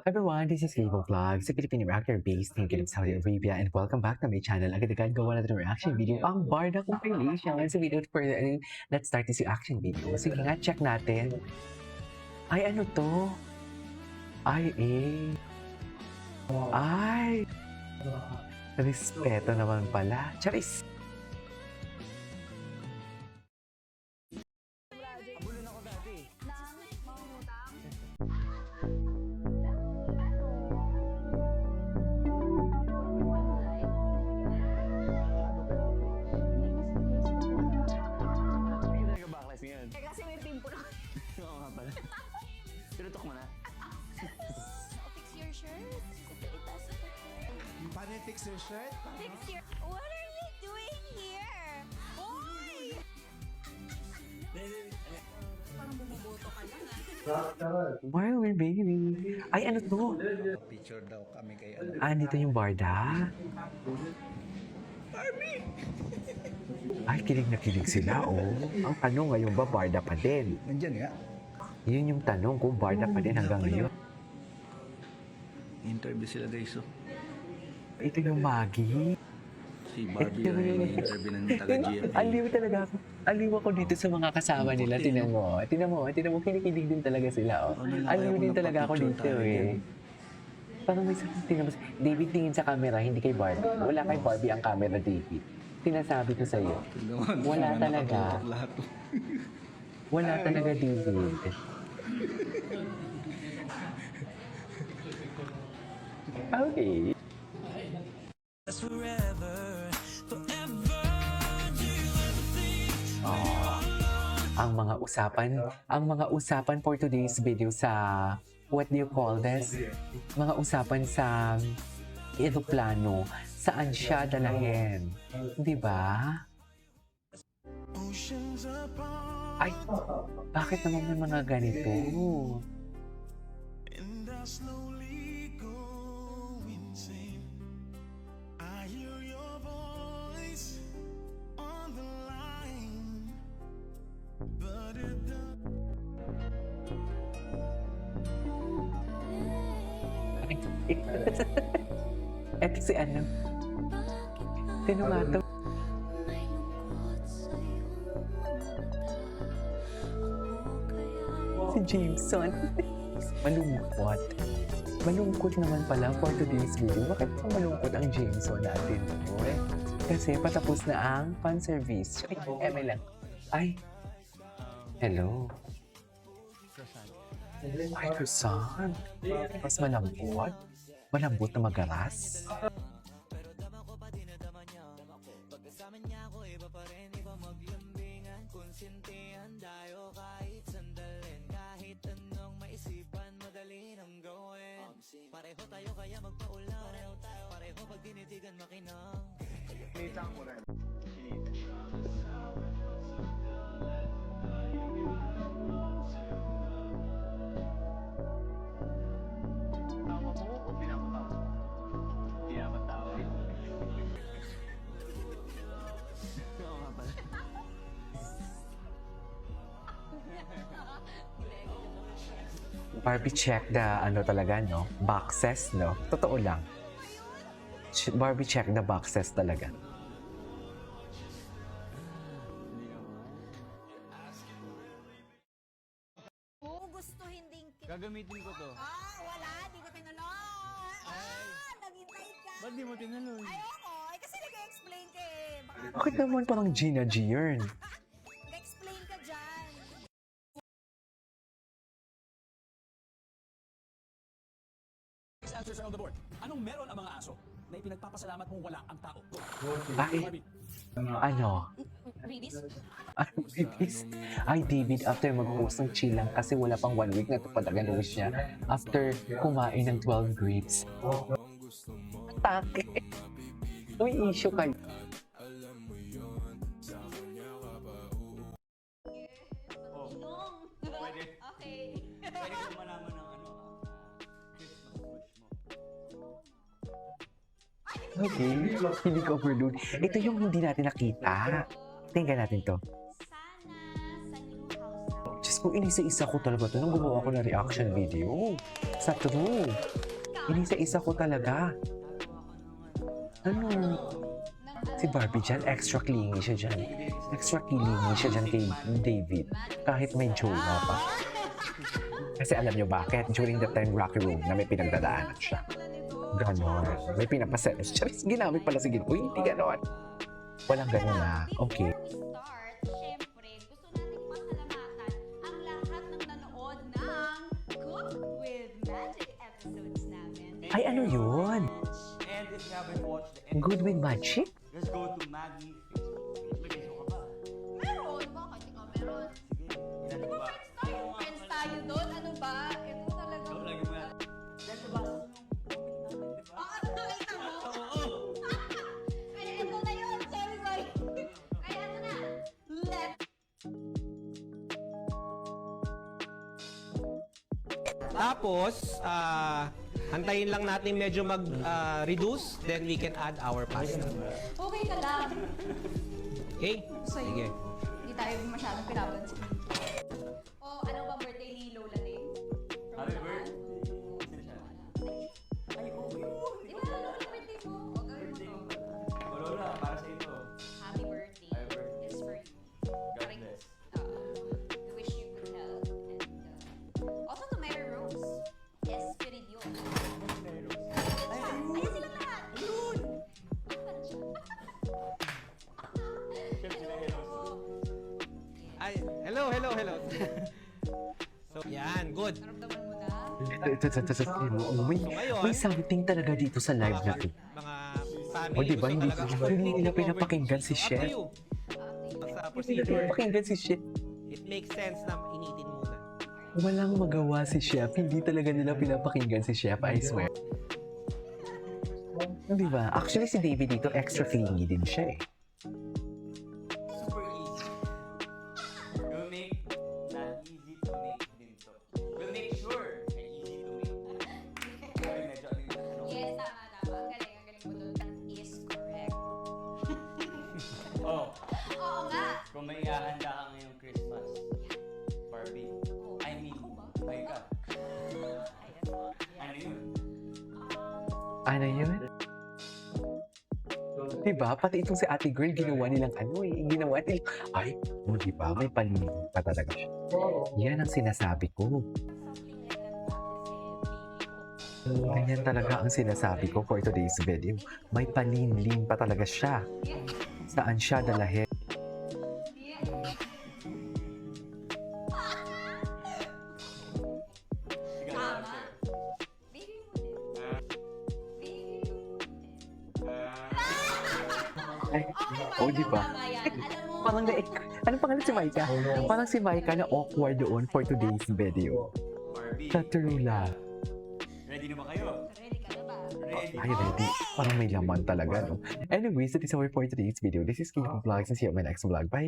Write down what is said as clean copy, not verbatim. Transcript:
Everyone, this is Gable Vlogs, a Filipino reactor based in Kingdom, Saudi Arabia, and welcome back to my channel. Agad-agad gawa natin ng reaction video ang Barda compilation. Sa video for let's start this reaction video. Sige nga, check natin. Ay, ano to? Ay, respeto naman pala. Charis! Kasi may pimple ako. Oo nga pala. Tinutok mo na. Fix your shirt. Itaas ako. Paano yung fix your shirt? Fix your... What are you doing here? Boy! Parang bumuboto ka lang. Why are we baby? Ay, ano to? Picture daw kami kay Dito yung Barda? Ay, kilig na kilig sila, oh. Ang tanong ngayon ba, Barda pa din? Nandyan nga. Yun yung tanong kung Barda pa din hanggang ngayon. Interview sila guys. So. Ito yung Maggie. Si Barbie ay interview ng taga-GMA. Aliw talaga ako. Aliw ako dito sa mga kasama nila. Tinan mo, kinikilig din talaga sila, oh. Aliw din talaga ako dito, eh. Parang may sabi, tingnan mo, David, tingin sa camera, hindi kay Barbie. Wala kay Barbie ang camera, David. Sinasabi ko sa'yo. Wala talaga. Wala talaga, David. Okay. Ang mga usapan for today's video sa, what do you call this? Mga usapan sa eroplano, saan siya dalahin? Di ba? Ay, bakit naman may mga ganito? Eto si ano? Sino nga to? Si Jameson. Malungkot. Malungkot naman pala for today's video. Bakit pa malungkot ang Jameson natin? Kasi patapos na ang fan service. Ay, eme lang. Ay. Hello. Ay, croissant. Mas malambot. Malambot na magaras. Pareho tayo kaya magpaulan. Pareho pag tinitigan makinang. Kinitang mo rin. Tawa mo o pinapatawa? Pinapatawa. Oo nga pala. Barbie check the ano talaga, no? Boxes, no? Totoo lang. Barbie check the boxes talaga. Kung gusto hinding... Gagamitin ko to. Wala. Di ko tinulong. Naghintay ka. Ba't di mo tinaloy? Ayoko. Kasi nag-explain ka eh. Baka Bakit naman parang Gina G yun? nag-explain ka dyan. Answers are on the board. Anong meron ang mga aso na ipinagpapasalamat mong wala ang tao? Ay, ano? Release? Ay, David, after mag-post ng chill lang kasi wala pang 1 week na ito palaga na wish niya. After kumain ng 12 grapes. Atake. May issue kayo. Pwede. Okay. Pwede ko malaman ng ano. Christmas wish mo. Okay, hindi ko overload. Ito yung hindi natin nakita. Tingnan natin to. Sana sa new house. Diyos ko, inisa-isa ko talaga to nung gumawa ko ng reaction video. Sa true. Inisa-isa ko talaga. Ano? Si Barbie dyan, extra clingy siya dyan. Extra clingy siya dyan kay David. Kahit may jowa pa. Kasi alam nyo bakit? During the time Rocky Room na may pinagdadaanan siya. Ganon. May pinapaselos. Charis, ginamit pala si Uy, hindi ganon. Walang ganon na. Okay. Start, syempre, gusto nating pasalamatan ang lahat ng nanood ng Cook with Magic episodes namin. Ay, ano yun? And if you haven't watched the Good with magic? just go to Maggie Facebook page. May Facebook ka ba? Meron, bakit ikaw meron? Ilan Di ba ba? friends tayo? Friends tayo doon? Ano ba? Ito talaga. Ikaw lagi mo yan. Dahil diba? Nakita mo? Kaya ito na yun. Sorry. Kaya ito na. Let's Tapos, antayin lang natin medyo mag-reduce, then we can add our pasta. okay ka lang. Okay? Sige. Hindi tayo masyadong pinapansin. O, ano ba birthday ni Lola Ling? Happy birthday. Sino siya? Ay, oo. Di ba Lola birthday mo? O, gawin mo to. Oh, Lola, para sa ito. Happy birthday. Happy birthday. Is for you. God bless. We wish you good health. And also to Mary Rose. Espiridion. Ayan sila lahat. Yun! Ay, hello. So, yan, good. Naramdaman mo na? May something talaga dito sa live na to. Mga family. O, di ba? gusto Hindi, talaga hindi nila take over. pinapakinggan si Up to Chef. you. Sa Hindi nila procedure, pinapakinggan si Chef. it makes sense na initin muna. Walang magawa si Chef. Hindi talaga nila pinapakinggan si Chef, I swear. Di ba? Actually, si David dito, extra clingy din siya eh. Super easy. We'll make that easy to make din to. We'll make sure na easy to make. Pero medyo ano. Yes, tama. Ang galing mo doon. That is correct. Oh, Oo nga. kung may ihahanda ka ngayong Christmas, Barbie. I mean, may ka. Ano yun? Ano yun? Diba? Pati itong si ate girl, ginawa nilang ano eh. Ginawa nilang, ay, oh, diba? May paningin pa talaga siya. Yan ang sinasabi ko. Ganyan talaga ang sinasabi ko for today's video. May palin-lin pa talaga siya. Saan siya dalahin? Tama. Baby mo din. Baby mo din. Ay, oh, diba? Tama yan. Alam mo, Parang anong pangalan si Maika? Parang si Maika na awkward doon for today's video. Barbie. Sa true love. Ready na ba kayo? ready ka na ba? Ready. Ay, ready. Parang may laman talaga, no? Anyways, that is our for today's video. This is King of Vlogs and see you on my next vlog. Bye!